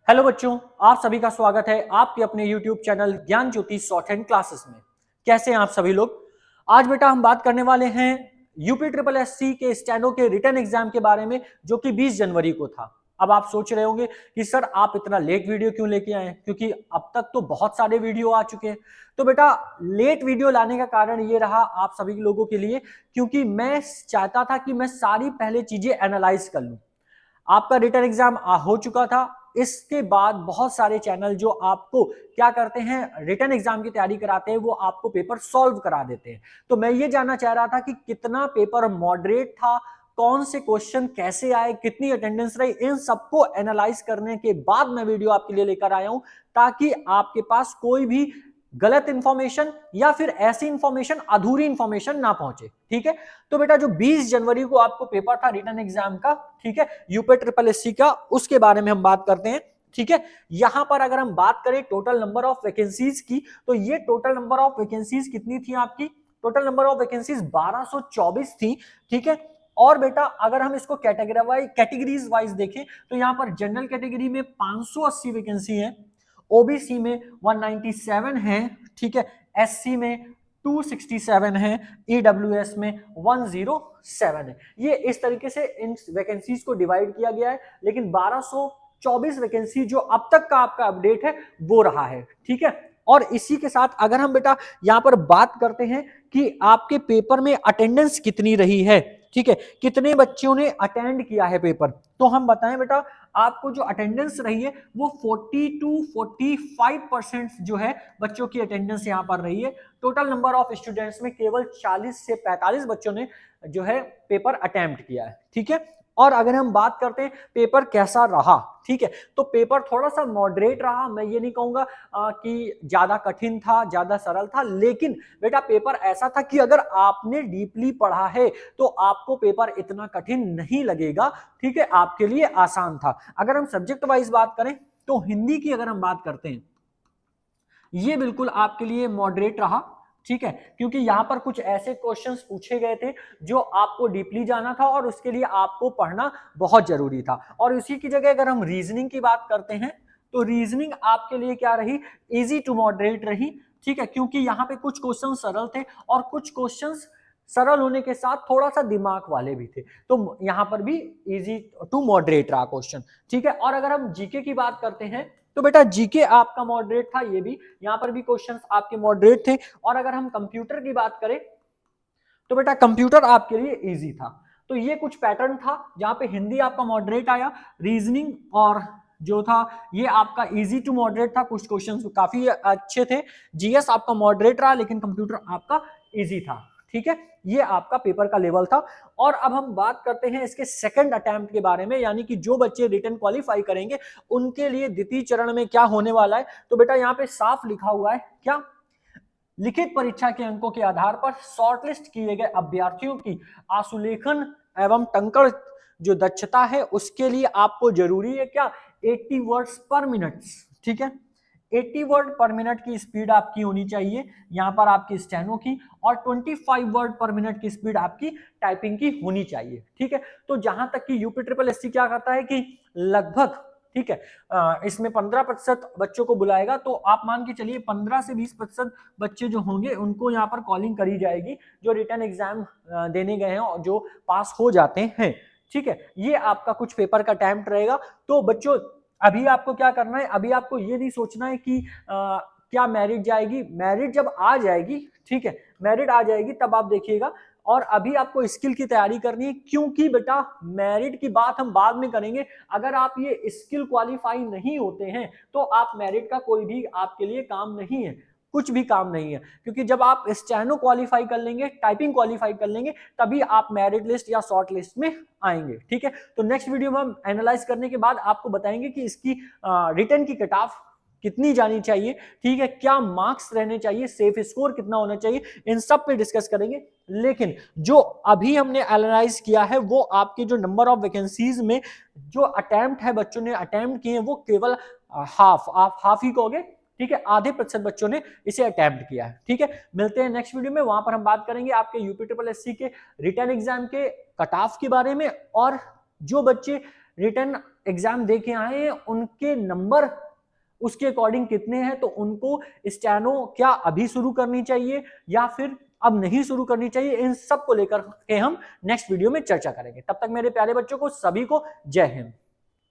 Hello बच्चों, आप सभी का स्वागत है आपके अपने YouTube चैनल ज्ञान ज्योति शॉर्ट हैंड क्लासेस में। कैसे हैं आप सभी लोग? आज बेटा हम बात करने वाले हैं यूपी ट्रिपल एससी के स्टेनो के रिटन एग्जाम के बारे में, जो कि 20 जनवरी को था। अब आप सोच रहे होंगे कि सर आप इतना लेट वीडियो क्यों लेके आए हैं, क्योंकि अब तक तो बहुत सारे वीडियो आ चुके हैं। तो बेटा लेट वीडियो लाने का कारण ये रहा आप सभी लोगों के लिए, क्योंकि मैं चाहता था कि मैं सारी पहले चीजें एनालाइज कर लूं। आपका रिटन एग्जाम हो चुका था। इसके बाद बहुत सारे चैनल जो आपको क्या करते हैं, रिटन एग्जाम की तैयारी कराते हैं, वो आपको पेपर सॉल्व करा देते हैं। तो मैं ये जानना चाह रहा था कि कितना पेपर मॉडरेट था, कौन से क्वेश्चन कैसे आए, कितनी अटेंडेंस रही, इन सबको एनालाइज करने के बाद मैं वीडियो आपके लिए लेकर आया हूं, ताकि आपके पास कोई भी गलत इंफॉर्मेशन या फिर ऐसी इंफॉर्मेशन, अधूरी इंफॉर्मेशन ना पहुंचे। ठीक है, तो बेटा जो 20 जनवरी को आपको पेपर था रिटन एग्जाम का, ठीक है, यूपी ट्रिपल एससी का, उसके बारे में हम बात करते हैं। ठीक है, यहां पर अगर हम बात करें टोटल नंबर ऑफ वैकेंसीज की, तो ये टोटल नंबर ऑफ वैकेंसीज कितनी थी आपकी? टोटल नंबर ऑफ वैकेंसीज 1224 थी। ठीक है, और बेटा अगर हम इसको कैटेगरीज वाइज देखें, तो यहां पर जनरल कैटेगरी में 580 वैकेंसी है, ओबीसी में 197 है, ठीक है, एससी में 267 है, ईडब्ल्यूएस में 107 है। ये इस तरीके से इन वैकेंसीज को डिवाइड किया गया है, लेकिन 1224 वैकेंसी जो अब तक का आपका अपडेट है वो रहा है। ठीक है, और इसी के साथ अगर हम बेटा यहां पर बात करते हैं कि आपके पेपर में अटेंडेंस कितनी रही है, ठीक है, कितने बच्चों ने अटेंड किया है पेपर, तो हम बताएं बेटा आपको जो अटेंडेंस रही है वो 40 to 45% जो है बच्चों की अटेंडेंस यहां पर रही है। टोटल नंबर ऑफ स्टूडेंट्स में केवल 40 से 45 बच्चों ने जो है पेपर अटेम्प्ट किया है। ठीक है, और अगर हम बात करते हैं पेपर कैसा रहा, ठीक है, तो पेपर थोड़ा सा मॉडरेट रहा। मैं ये नहीं कहूंगा कि ज्यादा कठिन था, ज्यादा सरल था, लेकिन बेटा पेपर ऐसा था कि अगर आपने डीपली पढ़ा है तो आपको पेपर इतना कठिन नहीं लगेगा। ठीक है, आपके लिए आसान था। अगर हम सब्जेक्ट वाइज बात करें तो हिंदी की अगर हम बात करते हैं, ये बिल्कुल आपके लिए मॉडरेट रहा। ठीक है, क्योंकि यहां पर कुछ ऐसे क्वेश्चंस पूछे गए थे जो आपको डीपली जाना था और उसके लिए आपको पढ़ना बहुत जरूरी था। और इसी की जगह अगर हम रीजनिंग की बात करते हैं, तो रीजनिंग आपके लिए क्या रही? इजी टू मॉडरेट रही। ठीक है, क्योंकि यहाँ पे कुछ क्वेश्चन सरल थे और कुछ क्वेश्चंस सरल होने के साथ थोड़ा सा दिमाग वाले भी थे, तो यहां पर भी इजी टू मॉडरेट रहा क्वेश्चन। ठीक है, और अगर हम जीके की बात करते हैं, तो बेटा जीके आपका मॉडरेट था, ये भी यहां पर भी क्वेश्चंस आपके मॉडरेट थे। और अगर हम कंप्यूटर की बात करें, तो बेटा कंप्यूटर आपके लिए इजी था। तो ये कुछ पैटर्न था जहां पे हिंदी आपका मॉडरेट आया, रीजनिंग और जो था ये आपका इजी टू मॉडरेट था, कुछ क्वेश्चंस काफी अच्छे थे। जीएस आपका मॉडरेट रहा, लेकिन कंप्यूटर आपका इजी था। ठीक है, ये आपका पेपर का लेवल था। और अब हम बात करते हैं इसके सेकंड अटेम्प्ट के बारे में, यानी कि जो बच्चे रिटन क्वालिफाई करेंगे उनके लिए द्वितीय चरण में क्या होने वाला है। तो बेटा यहाँ पे साफ लिखा हुआ है क्या? लिखित परीक्षा के अंकों के आधार पर शॉर्टलिस्ट किए गए अभ्यर्थियों की आशुलेखन एवं टंकण जो दक्षता है उसके लिए आपको जरूरी है क्या? 80 वर्ड्स पर मिनट। ठीक है, 80 वर्ड पर मिनट की स्पीड आपकी होनी चाहिए यहां पर आपकी स्टेनो की, और 25 वर्ड पर मिनट की स्पीड आपकी टाइपिंग की होनी चाहिए। ठीक है, तो जहां तक कि यूपी ट्रिपल एससी क्या करता है कि लगभग, ठीक है, इसमें 15% बच्चों को बुलाएगा, तो आप मान के चलिए 15 से 20% बच्चे जो होंगे उनको यहाँ पर कॉलिंग करी जाएगी, जो रिटर्न एग्जाम देने गए हैं और जो पास हो जाते हैं। ठीक है, ये आपका कुछ पेपर का अटेम्प्ट रहेगा। तो बच्चों अभी आपको क्या करना है, अभी आपको ये नहीं सोचना है कि क्या मेरिट जाएगी। मेरिट जब आ जाएगी, ठीक है, मेरिट आ जाएगी तब आप देखिएगा। और अभी आपको स्किल की तैयारी करनी है, क्योंकि बेटा मेरिट की बात हम बाद में करेंगे। अगर आप ये स्किल क्वालिफाई नहीं होते हैं तो आप मेरिट का कोई भी आपके लिए काम नहीं है, कुछ भी काम नहीं है, क्योंकि जब आप स्टेनो क्वालिफाई कर लेंगे, टाइपिंग क्वालिफाई कर लेंगे, तभी आप मेरिट लिस्ट या शॉर्ट लिस्ट में आएंगे। ठीक है, तो नेक्स्ट वीडियो में हम एनालाइज करने के बाद आपको बताएंगे कि इसकी रिटर्न की कट ऑफ कितनी जानी चाहिए, ठीक है, क्या मार्क्स रहने चाहिए, सेफ स्कोर कितना होना चाहिए, इन सब पे डिस्कस करेंगे। लेकिन जो अभी हमने एनालाइज किया है वो आपके जो नंबर ऑफ वैकेंसीज में जो अटेम्प्ट है बच्चों ने अटेम्प्ट किए हैं वो केवल हाफ ही कहोगे, ठीक है, आधे प्रतिशत बच्चों ने इसे अटेम्प्ट किया है। ठीक है, मिलते हैं नेक्स्ट वीडियो में, वहां पर हम बात करेंगे आपके यूपी ट्रिपल एससी के रिटर्न एग्जाम के कट ऑफ के बारे में, और जो बच्चे रिटन एग्जाम दे के आए हैं उनके नंबर उसके अकॉर्डिंग कितने हैं, तो उनको स्टेनो क्या अभी शुरू करनी चाहिए या फिर अब नहीं शुरू करनी चाहिए, इन सब को लेकर के हम नेक्स्ट वीडियो में चर्चा करेंगे। तब तक मेरे प्यारे बच्चों को सभी को जय हिंद।